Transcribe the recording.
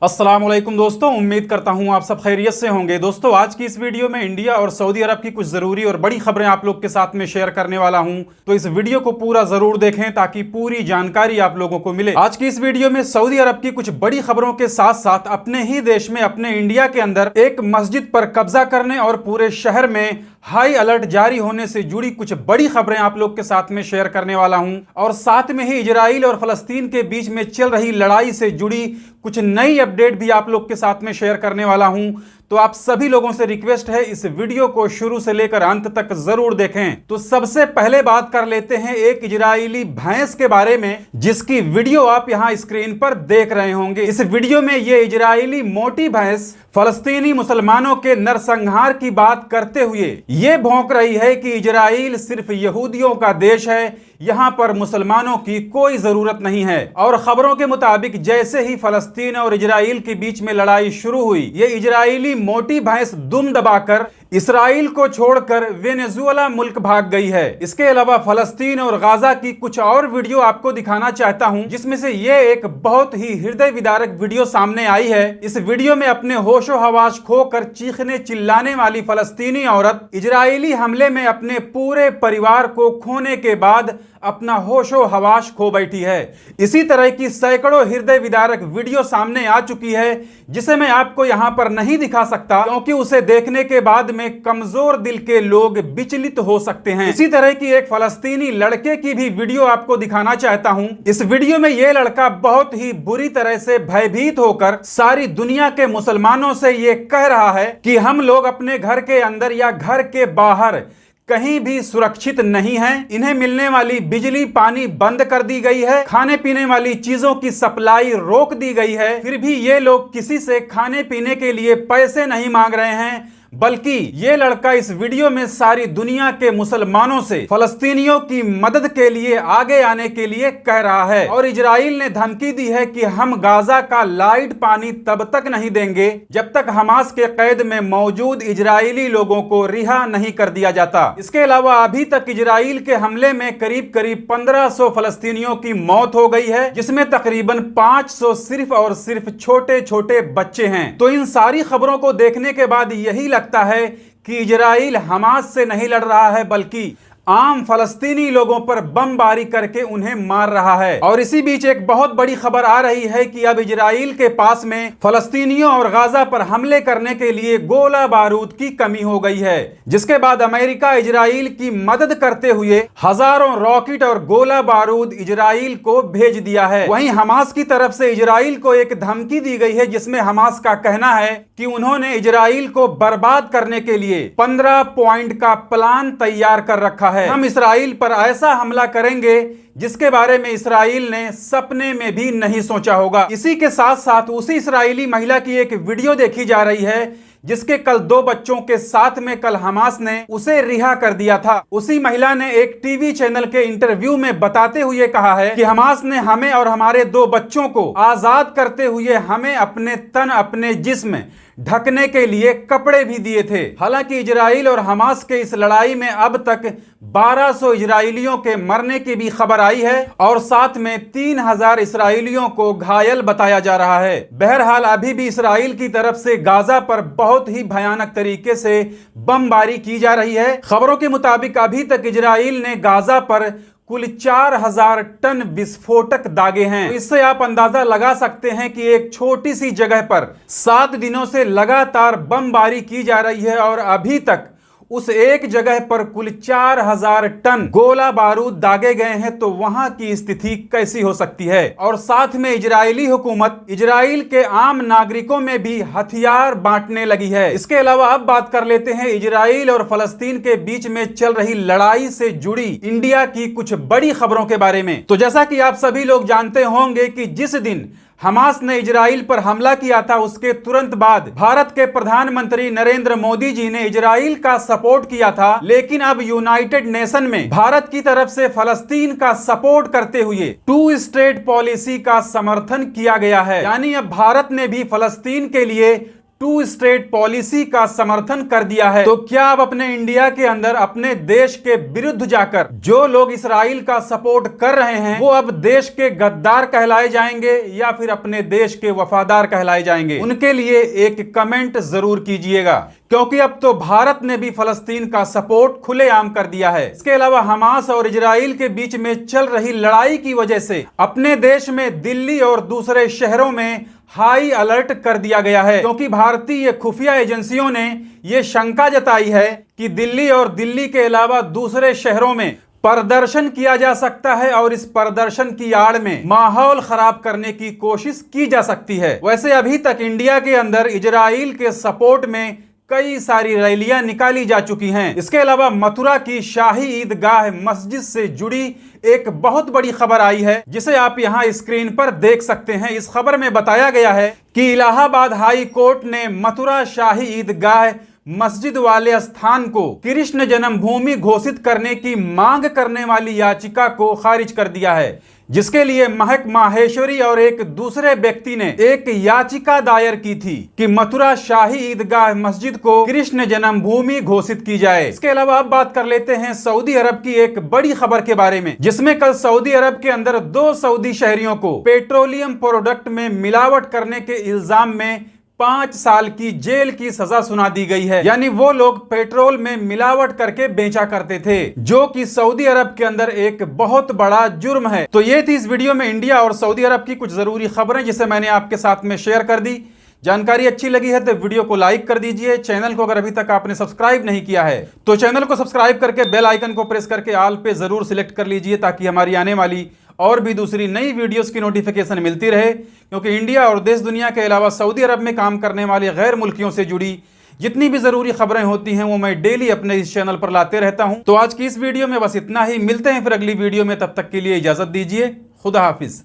अस्सलामुअलैकुम दोस्तों, उम्मीद करता हूं आप सब खैरियत से होंगे। दोस्तों, आज की इस वीडियो में इंडिया और सऊदी अरब की कुछ ज़रूरी और बड़ी खबरें आप लोग के साथ में शेयर करने वाला हूं, तो इस वीडियो को पूरा ज़रूर देखें ताकि पूरी जानकारी आप लोगों को मिले। आज की इस वीडियो में सऊदी अरब की कुछ बड़ी खबरों के साथ साथ अपने ही देश में, अपने इंडिया के अंदर एक मस्जिद पर कब्जा करने और पूरे शहर में हाई अलर्ट जारी होने से जुड़ी कुछ बड़ी खबरें आप लोग के साथ में शेयर करने वाला हूं, और साथ में ही इजराइल और फलस्तीन के बीच में चल रही लड़ाई से जुड़ी कुछ नई अपडेट भी आप लोग के साथ में शेयर करने वाला हूं। तो आप सभी लोगों से रिक्वेस्ट है, इस वीडियो को शुरू से लेकर अंत तक जरूर देखें। तो सबसे पहले बात कर लेते हैं एक इजरायली भैंस के बारे में, जिसकी वीडियो आप यहां स्क्रीन पर देख रहे होंगे। इस वीडियो में ये इजरायली मोटी भैंस फलस्तीनी मुसलमानों के नरसंहार की बात करते हुए ये भौंक रही है कि इजराइल सिर्फ यहूदियों का देश है, यहां पर मुसलमानों की कोई जरूरत नहीं है। और खबरों के मुताबिक जैसे ही फलस्तीन और इजराइल के बीच में लड़ाई शुरू हुई, ये इजरायली मोटी भैंस दुम दबाकर इसराइल को छोड़कर वेनेजुएला मुल्क भाग गई है। इसके अलावा फलस्तीन और गाजा की कुछ और वीडियो आपको दिखाना चाहता हूं, जिसमें से ये एक बहुत ही हृदय विदारक वीडियो सामने आई है। इस वीडियो में अपने होशो हवास खोकर चीखने चिल्लाने वाली फलस्तीनी औरत इजरायली हमले में अपने पूरे परिवार को खोने के बाद अपना होशो हवास खो बैठी है। इसी तरह की सैकड़ों हृदय विदारक वीडियो सामने आ चुकी है, जिसे मैं आपको यहां पर नहीं दिखा सकता, क्योंकि उसे देखने के बाद में कमजोर दिल के लोग विचलित हो सकते हैं। इसी तरह की एक फलस्तीनी लड़के की भी वीडियो आपको दिखाना चाहता हूं। इस वीडियो में यह लड़का बहुत ही बुरी तरह से भयभीत होकर सारी दुनिया के मुसलमानों से यह कह रहा है कि हम लोग अपने घर के अंदर या घर के बाहर कहीं भी सुरक्षित नहीं हैं। इन्हें मिलने वाली बिजली पानी बंद कर दी गई है, खाने पीने वाली चीजों की सप्लाई रोक दी गई है, फिर भी ये लोग किसी से खाने पीने के लिए पैसे नहीं मांग रहे हैं, बल्कि ये लड़का इस वीडियो में सारी दुनिया के मुसलमानों से फलस्तीनियों की मदद के लिए आगे आने के लिए कह रहा है। और इजराइल ने धमकी दी है कि हम गाजा का लाइट पानी तब तक नहीं देंगे जब तक हमास के कैद में मौजूद इजरायली लोगों को रिहा नहीं कर दिया जाता। इसके अलावा अभी तक इजराइल के हमले में करीब करीब 1500 फलस्तीनियों की मौत हो गई है, जिसमें तकरीबन 500 सिर्फ और सिर्फ छोटे छोटे बच्चे हैं। तो इन सारी खबरों को देखने के बाद यही लगता है कि इजराइल हमास से नहीं लड़ रहा है, बल्कि आम फलस्तीनी लोगों पर बमबारी करके उन्हें मार रहा है। और इसी बीच एक बहुत बड़ी खबर आ रही है कि अब इजराइल के पास में फलस्तीनियों और गाजा पर हमले करने के लिए गोला बारूद की कमी हो गई है, जिसके बाद अमेरिका इजराइल की मदद करते हुए हजारों रॉकेट और गोला बारूद इजराइल को भेज दिया है। वहीं हमास की तरफ से इजराइल को एक धमकी दी गई है, जिसमें हमास का कहना है कि उन्होंने इजराइल को बर्बाद करने के लिए 15 पॉइंट का प्लान तैयार कर रखा है। हम इसराइल पर ऐसा हमला करेंगे जिसके बारे में इसराइल ने सपने में भी नहीं सोचा होगा। इसी के साथ साथ उसी इसराइली महिला की एक वीडियो देखी जा रही है, जिसके कल 2 बच्चों के साथ में कल हमास ने उसे रिहा कर दिया था। उसी महिला ने एक टीवी चैनल के इंटरव्यू में बताते हुए कहा है कि हमास ने हमें और हमारे 2 बच्चों को आजाद करते हुए हमें अपने तन, अपने जिस्म ढकने के लिए कपड़े भी दिए थे। हालांकि इजराइल और हमास के इस लड़ाई में अब तक 1200 इजरायलियों के मरने की भी खबर आई है, और साथ में 3000 इसराइलियों को घायल बताया जा रहा है। बहरहाल अभी भी इसराइल की तरफ से गाजा पर बहुत ही भयानक तरीके से बमबारी की जा रही है। खबरों के मुताबिक अभी तक इजराइल ने गाजा पर कुल 4000 टन विस्फोटक दागे हैं। तो इससे आप अंदाजा लगा सकते हैं कि एक छोटी सी जगह पर 7 दिनों से लगातार बमबारी की जा रही है, और अभी तक उस एक जगह पर कुल 4000 टन गोला बारूद दागे गए हैं। तो वहां की स्थिति कैसी हो सकती है। और साथ में इजरायली हुकूमत इजराइल के आम नागरिकों में भी हथियार बांटने लगी है। इसके अलावा अब बात कर लेते हैं इजराइल और फलस्तीन के बीच में चल रही लड़ाई से जुड़ी इंडिया की कुछ बड़ी खबरों के बारे में। तो जैसा कि आप सभी लोग जानते होंगे कि जिस दिन हमास ने इजराइल पर हमला किया था, उसके तुरंत बाद भारत के प्रधानमंत्री नरेंद्र मोदी जी ने इजराइल का सपोर्ट किया था। लेकिन अब यूनाइटेड नेशन में भारत की तरफ से फलस्तीन का सपोर्ट करते हुए 2 स्टेट पॉलिसी का समर्थन किया गया है। यानी अब भारत ने भी फलस्तीन के लिए टू स्टेट पॉलिसी का समर्थन कर दिया है। तो क्या अब अपने इंडिया के अंदर अपने देश के विरुद्ध जाकर जो लोग इस्राइल का सपोर्ट कर रहे हैं वो अब देश के गद्दार कहलाए जाएंगे या फिर अपने देश के वफादार कहलाए जाएंगे? उनके लिए एक कमेंट जरूर कीजिएगा, क्योंकि अब तो भारत ने भी फलस्तीन का सपोर्ट खुलेआम कर दिया है। इसके अलावा हमास और इजराइल के बीच में चल रही लड़ाई की वजह से अपने देश में दिल्ली और दूसरे शहरों में हाई अलर्ट कर दिया गया है, क्योंकि भारतीय खुफिया एजेंसियों ने यह शंका जताई है कि दिल्ली और दिल्ली के अलावा दूसरे शहरों में प्रदर्शन किया जा सकता है और इस प्रदर्शन की आड़ में माहौल खराब करने की कोशिश की जा सकती है। वैसे अभी तक इंडिया के अंदर इजराइल के सपोर्ट में कई सारी रैलियां निकाली जा चुकी हैं। इसके अलावा मथुरा की शाही ईदगाह मस्जिद से जुड़ी एक बहुत बड़ी खबर आई है, जिसे आप यहां स्क्रीन पर देख सकते हैं। इस खबर में बताया गया है कि इलाहाबाद हाई कोर्ट ने मथुरा शाही ईदगाह मस्जिद वाले स्थान को कृष्ण जन्मभूमि घोषित करने की मांग करने वाली याचिका को खारिज कर दिया है, जिसके लिए महक माहेश्वरी और एक दूसरे व्यक्ति ने एक याचिका दायर की थी कि मथुरा शाही ईदगाह मस्जिद को कृष्ण जन्मभूमि घोषित की जाए। इसके अलावा अब बात कर लेते हैं सऊदी अरब की एक बड़ी खबर के बारे में, जिसमें कल सऊदी अरब के अंदर 2 सऊदी शहरियों को पेट्रोलियम प्रोडक्ट में मिलावट करने के इल्जाम में 5 साल की जेल की सजा सुना दी गई है। यानी वो लोग पेट्रोल में मिलावट करके बेचा करते थे, जो कि सऊदी अरब के अंदर एक बहुत बड़ा जुर्म है। तो ये थी इस वीडियो में इंडिया और सऊदी अरब की कुछ जरूरी खबरें, जिसे मैंने आपके साथ में शेयर कर दी। जानकारी अच्छी लगी है तो वीडियो को लाइक कर दीजिए। चैनल को अगर अभी तक आपने सब्सक्राइब नहीं किया है तो चैनल को सब्सक्राइब करके बेल आइकन को प्रेस करके ऑल पे जरूर सिलेक्ट कर लीजिए, ताकि हमारी आने वाली और भी दूसरी नई वीडियोस की नोटिफिकेशन मिलती रहे। क्योंकि इंडिया और देश दुनिया के अलावा सऊदी अरब में काम करने वाले गैर मुल्कियों से जुड़ी जितनी भी जरूरी खबरें होती हैं वो मैं डेली अपने इस चैनल पर लाते रहता हूं। तो आज की इस वीडियो में बस इतना ही। मिलते हैं फिर अगली वीडियो में, तब तक के लिए इजाजत दीजिए। खुदा हाफिज।